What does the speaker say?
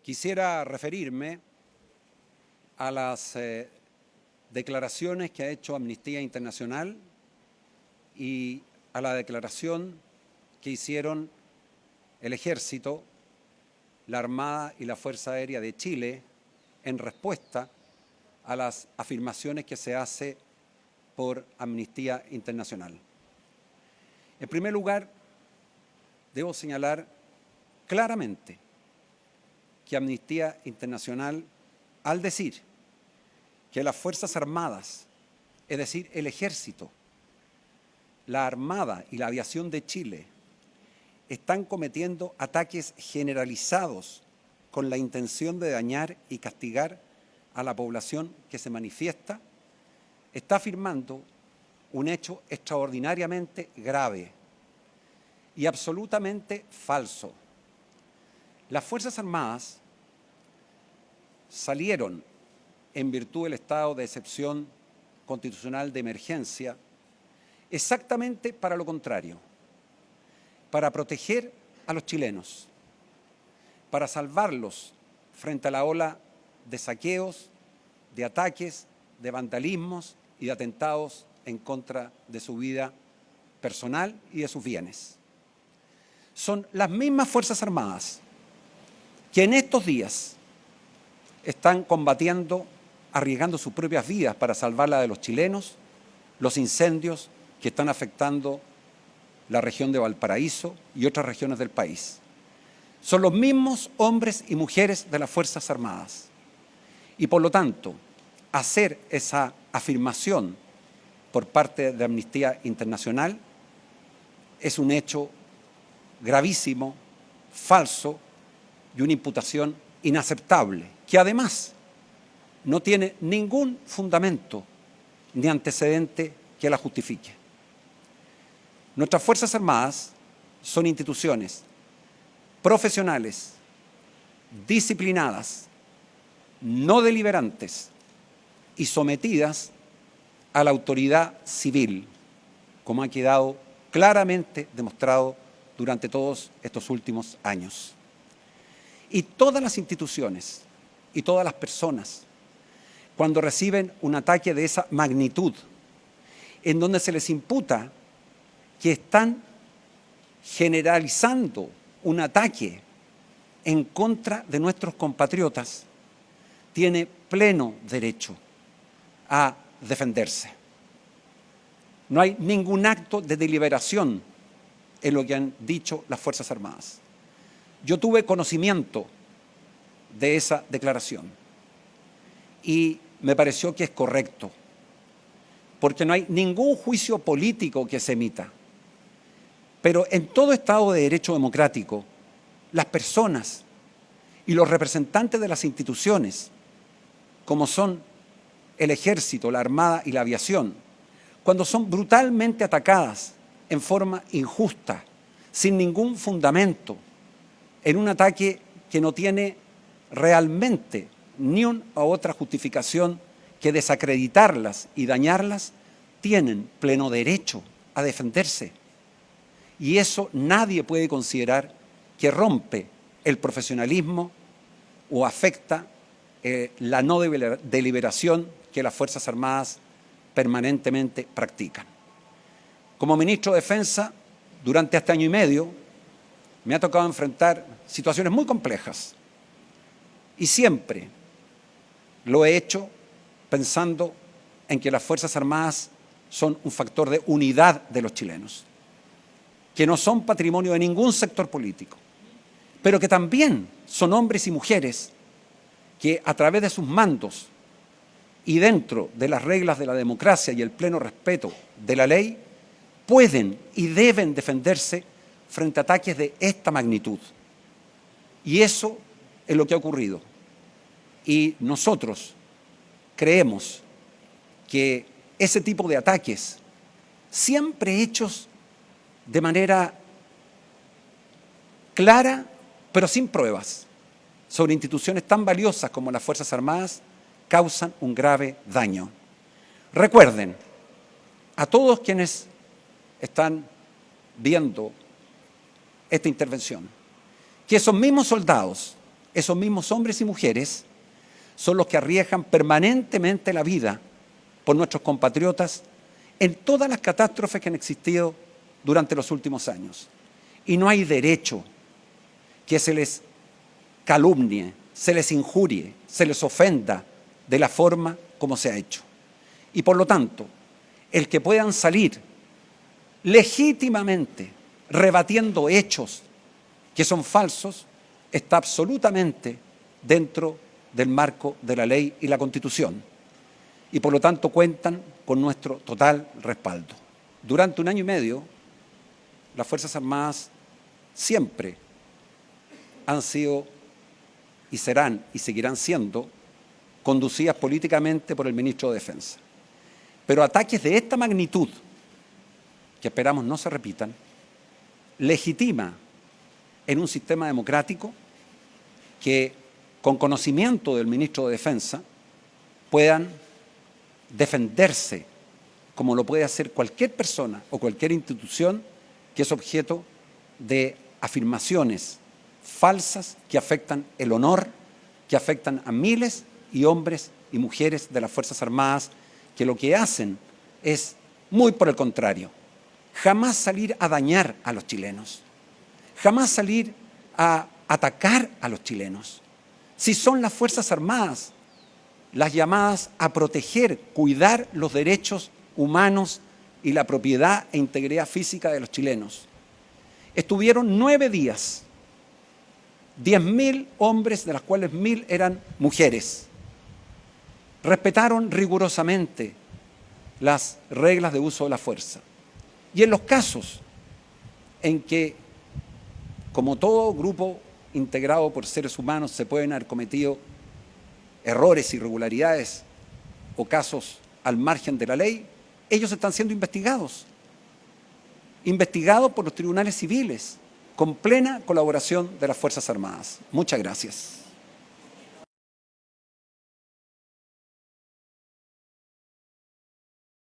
Quisiera referirme a las declaraciones que ha hecho Amnistía Internacional y a la declaración que hicieron el Ejército, la Armada y la Fuerza Aérea de Chile en respuesta a las afirmaciones que se hace por Amnistía Internacional. En primer lugar, debo señalar claramente que Amnistía Internacional, al decir que las Fuerzas Armadas, es decir, el Ejército, la Armada y la Aviación de Chile, están cometiendo ataques generalizados con la intención de dañar y castigar a la población que se manifiesta, está afirmando un hecho extraordinariamente grave y absolutamente falso. Las Fuerzas Armadas salieron en virtud del estado de excepción constitucional de emergencia exactamente para lo contrario, para proteger a los chilenos, para salvarlos frente a la ola de saqueos, de ataques, de vandalismos y de atentados en contra de su vida personal y de sus bienes. Son las mismas Fuerzas Armadas que en estos días están combatiendo, arriesgando sus propias vidas para salvar la de los chilenos, los incendios que están afectando la región de Valparaíso y otras regiones del país. Son los mismos hombres y mujeres de las Fuerzas Armadas. Y por lo tanto, hacer esa afirmación por parte de Amnistía Internacional es un hecho gravísimo, falso y una imputación inaceptable, que además no tiene ningún fundamento ni antecedente que la justifique. Nuestras Fuerzas Armadas son instituciones profesionales, disciplinadas, no deliberantes y sometidas a la autoridad civil, como ha quedado claramente demostrado durante todos estos últimos años. Y todas las instituciones y todas las personas, cuando reciben un ataque de esa magnitud, en donde se les imputa que están generalizando un ataque en contra de nuestros compatriotas, tiene pleno derecho a defenderse. No hay ningún acto de deliberación en lo que han dicho las Fuerzas Armadas. Yo tuve conocimiento de esa declaración y me pareció que es correcto, porque no hay ningún juicio político que se emita. Pero en todo Estado de Derecho democrático, las personas y los representantes de las instituciones, como son el Ejército, la Armada y la Aviación, cuando son brutalmente atacadas en forma injusta, sin ningún fundamento, en un ataque que no tiene realmente ni una u otra justificación que desacreditarlas y dañarlas, tienen pleno derecho a defenderse. Y eso nadie puede considerar que rompe el profesionalismo o afecta la no deliberación que las Fuerzas Armadas permanentemente practican. Como ministro de Defensa, durante este año y medio, me ha tocado enfrentar situaciones muy complejas y siempre lo he hecho pensando en que las Fuerzas Armadas son un factor de unidad de los chilenos, que no son patrimonio de ningún sector político, pero que también son hombres y mujeres que a través de sus mandos y dentro de las reglas de la democracia y el pleno respeto de la ley, pueden y deben defenderse frente a ataques de esta magnitud. Y eso es lo que ha ocurrido. Y nosotros creemos que ese tipo de ataques, siempre hechos de manera clara, pero sin pruebas, sobre instituciones tan valiosas como las Fuerzas Armadas, causan un grave daño. Recuerden, a todos quienes están viendo esta intervención, que esos mismos soldados esos mismos hombres y mujeres son los que arriesgan permanentemente la vida por nuestros compatriotas en todas las catástrofes que han existido durante los últimos años. Y no hay derecho que se les calumnie, se les injurie, se les ofenda de la forma como se ha hecho. Y por lo tanto, el que puedan salir legítimamente rebatiendo hechos que son falsos está absolutamente dentro del marco de la ley y la Constitución. Y por lo tanto cuentan con nuestro total respaldo. Durante 1 año y medio, las Fuerzas Armadas siempre han sido y serán y seguirán siendo conducidas políticamente por el ministro de Defensa. Pero ataques de esta magnitud, que esperamos no se repitan, legitima en un sistema democrático que, con conocimiento del ministro de Defensa, puedan defenderse como lo puede hacer cualquier persona o cualquier institución que es objeto de afirmaciones falsas que afectan el honor, que afectan a miles y hombres y mujeres de las Fuerzas Armadas, que lo que hacen es, muy por el contrario, jamás salir a dañar a los chilenos, jamás salir a atacar a los chilenos. Si son las Fuerzas Armadas las llamadas a proteger, cuidar los derechos humanos y la propiedad e integridad física de los chilenos. Estuvieron 9 días, 10.000 hombres, de los cuales 1.000 eran mujeres. Respetaron rigurosamente las reglas de uso de la fuerza. Y en los casos en que, como todo grupo integrado por seres humanos, se pueden haber cometido errores, irregularidades o casos al margen de la ley, ellos están siendo investigados por los tribunales civiles, con plena colaboración de las Fuerzas Armadas. Muchas gracias.